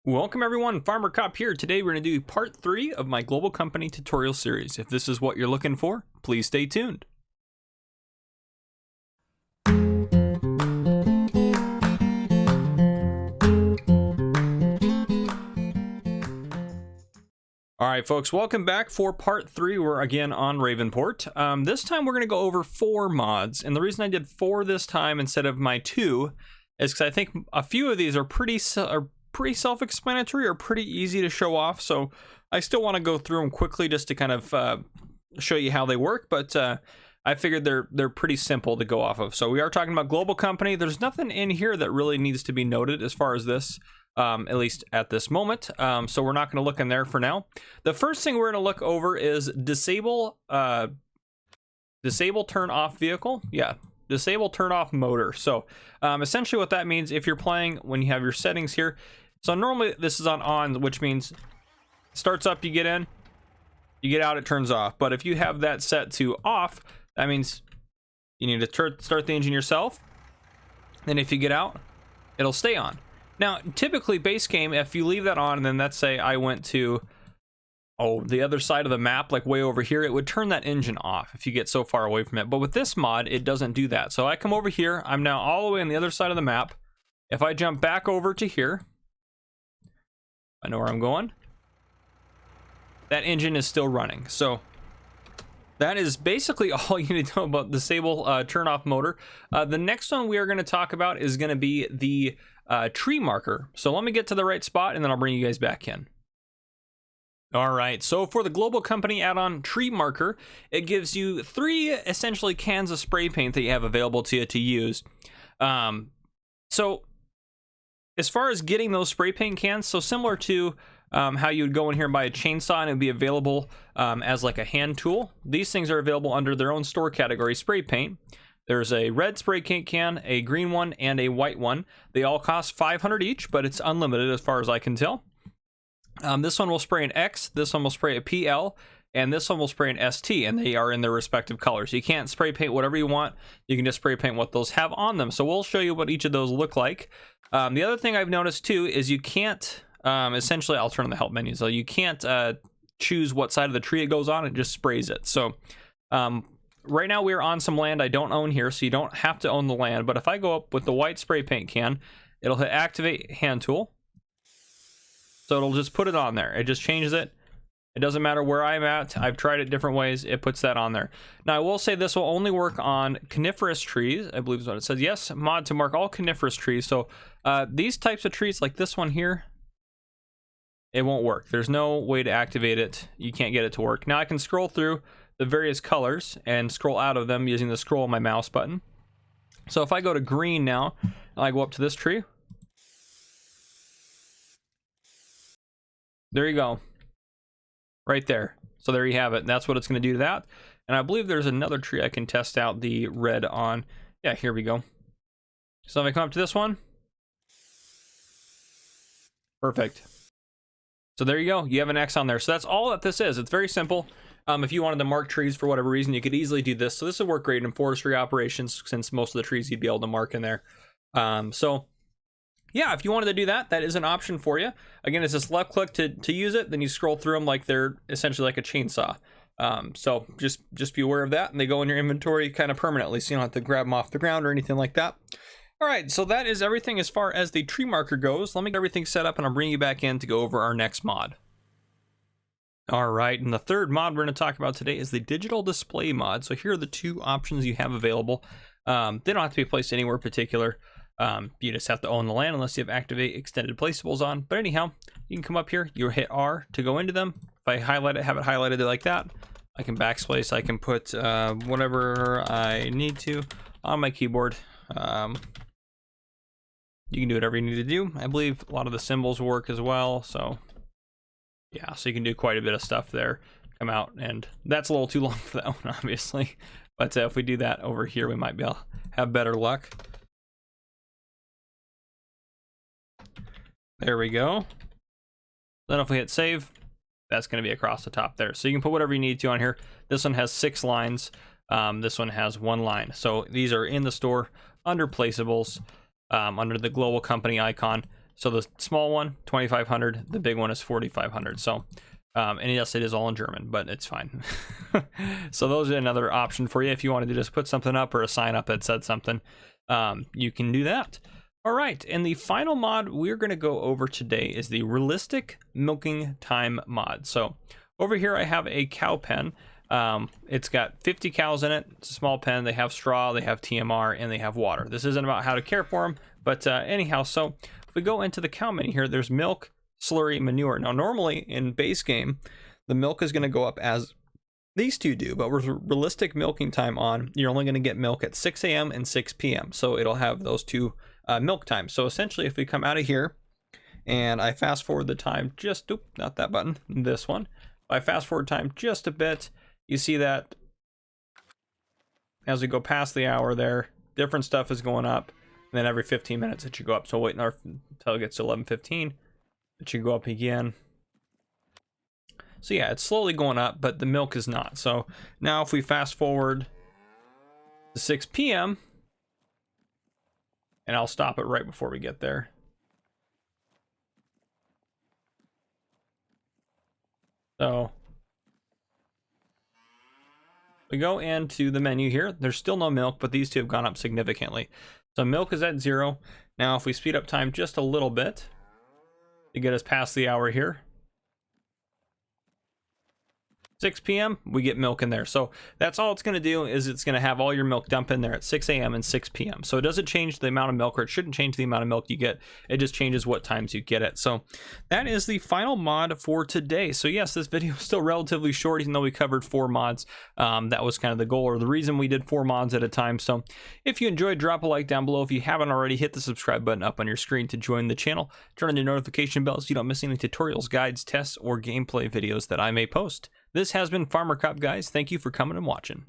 Welcome everyone, Farmer Cop here. Today we're going to do part 3 of my global company tutorial series. If this is what you're looking for, please stay tuned. Alright folks, welcome back for part 3. We're again on Ravenport. This time we're going to go over 4 mods, and the reason I did 4 this time instead of my 2 is because I think a few of these are pretty self-explanatory or pretty easy to show off, so I still want to go through them quickly just to kind of show you how they work, but I figured they're pretty simple to go off of. So we are talking about global company. There's nothing in here that really needs to be noted as far as this, at least at this moment, so we're not going to look in there for now. The first thing we're going to look over is disable turn off vehicle. Disable turn off motor. So essentially what that means, if you're playing when you have your settings here, so normally this is on, which means starts up, you get in, you get out, it turns off. But if you have that set to off, that means you need to start the engine yourself. Then if you get out, it'll stay on. Now typically base game, if you leave that on, and then let's say I went to the other side of the map, like way over here, it would turn that engine off if you get so far away from it. But with this mod, it doesn't do that. So I come over here, I'm now all the way on the other side of the map. If I jump back over to here, I know where I'm going, that engine is still running. So that is basically all you need to know about disable turn off motor. The next one we are going to talk about is going to be the tree marker. So let me get to the right spot and then I'll bring you guys back in. All right, so for the global company add-on tree marker, it gives you 3 essentially cans of spray paint that you have available to you to use. So as far as getting those spray paint cans, so similar to how you would go in here and buy a chainsaw and it would be available as like a hand tool, these things are available under their own store category, spray paint. There's a red spray paint can, a green one, and a white one. They all cost 500 each, but it's unlimited as far as I can tell. This one will spray an X, this one will spray a PL, and this one will spray an ST, and they are in their respective colors. You can't spray paint whatever you want, you can just spray paint what those have on them. So we'll show you what each of those look like. The other thing I've noticed too is you can't, essentially, I'll turn on the help menu, so you can't choose what side of the tree it goes on, it just sprays it. So right now we're on some land I don't own here, so you don't have to own the land, but if I go up with the white spray paint can, it'll hit activate hand tool. So it'll just put it on there. It just changes it. It doesn't matter where I'm at. I've tried it different ways. It puts that on there. Now I will say this will only work on coniferous trees, I believe is what it says. Yes, mod to mark all coniferous trees. So these types of trees like this one here, it won't work. There's no way to activate it. You can't get it to work. Now I can scroll through the various colors and scroll out of them using the scroll on my mouse button. So if I go to green now, and I go up to this tree, there you go, right there. So there you have it. That's what it's going to do to that. And I believe there's another tree I can test out the red on. Yeah, here we go. So if I come up to this one, perfect. So there you go. You have an X on there. So that's all that this is. It's very simple. If you wanted to mark trees for whatever reason, you could easily do this. So this would work great in forestry operations since most of the trees you'd be able to mark in there. So yeah, if you wanted to do that, that is an option for you. Again, it's just left click to use it, then you scroll through them like they're essentially like a chainsaw. So just be aware of that, and they go in your inventory kind of permanently, so you don't have to grab them off the ground or anything like that. All right, so that is everything as far as the tree marker goes. Let me get everything set up and I'll bring you back in to go over our next mod. All right, and the third mod we're going to talk about today is the digital display mod. So here are the 2 options you have available. They don't have to be placed anywhere particular. You just have to own the land unless you have activate extended placeables on. But anyhow, you can come up here, you hit R to go into them. If I highlight it, have it highlighted like that, I can backspace, I can put whatever I need to on my keyboard. You can do whatever you need to do. I believe a lot of the symbols work as well, so yeah, so you can do quite a bit of stuff there. Come out, and that's a little too long for that one, obviously. But if we do that over here, we might be able to have better luck. There we go. Then if we hit save, that's going to be across the top there. So you can put whatever you need to on here. This one has 6 lines. This one has 1 line. So these are in the store under placeables, under the global company icon. So the small one, 2,500. The big one is 4,500. So, and yes, it is all in German, but it's fine. So those are another option for you. If you wanted to just put something up or a sign up that said something, you can do that. All right, and the final mod we're going to go over today is the realistic milking time mod. So over here I have a cow pen. It's got 50 cows in it. It's a small pen. They have straw, they have TMR, and they have water. This isn't about how to care for them, but anyhow, so if we go into the cow menu here, there's milk, slurry, manure. Now normally in base game, the milk is going to go up as these two do, but with realistic milking time on, you're only going to get milk at 6 a.m. and 6 p.m. So it'll have those two milk times. So essentially, if we come out of here and I fast forward the time just, not that button, this one. If I fast forward time just a bit, you see that as we go past the hour there, different stuff is going up. And then every 15 minutes it should go up. So wait until it gets to 11:15, it should go up again. So yeah, it's slowly going up, but the milk is not. So now if we fast forward to 6 p.m., and I'll stop it right before we get there. So we go into the menu here. There's still no milk, but these two have gone up significantly. So milk is at 0. Now if we speed up time just a little bit to get us past the hour here, 6 p.m. we get milk in there. So that's all it's going to do, is it's going to have all your milk dump in there at 6 a.m. and 6 p.m. So it doesn't change the amount of milk, or it shouldn't change the amount of milk you get. It just changes what times you get it. So that is the final mod for today. So yes, this video is still relatively short, even though we covered 4 mods. That was kind of the goal, or the reason we did 4 mods at a time. So if you enjoyed, drop a like down below. If you haven't already, hit the subscribe button up on your screen to join the channel. Turn on your notification bell so you don't miss any tutorials, guides, tests, or gameplay videos that I may post. This has been Farmer Cop, guys. Thank you for coming and watching.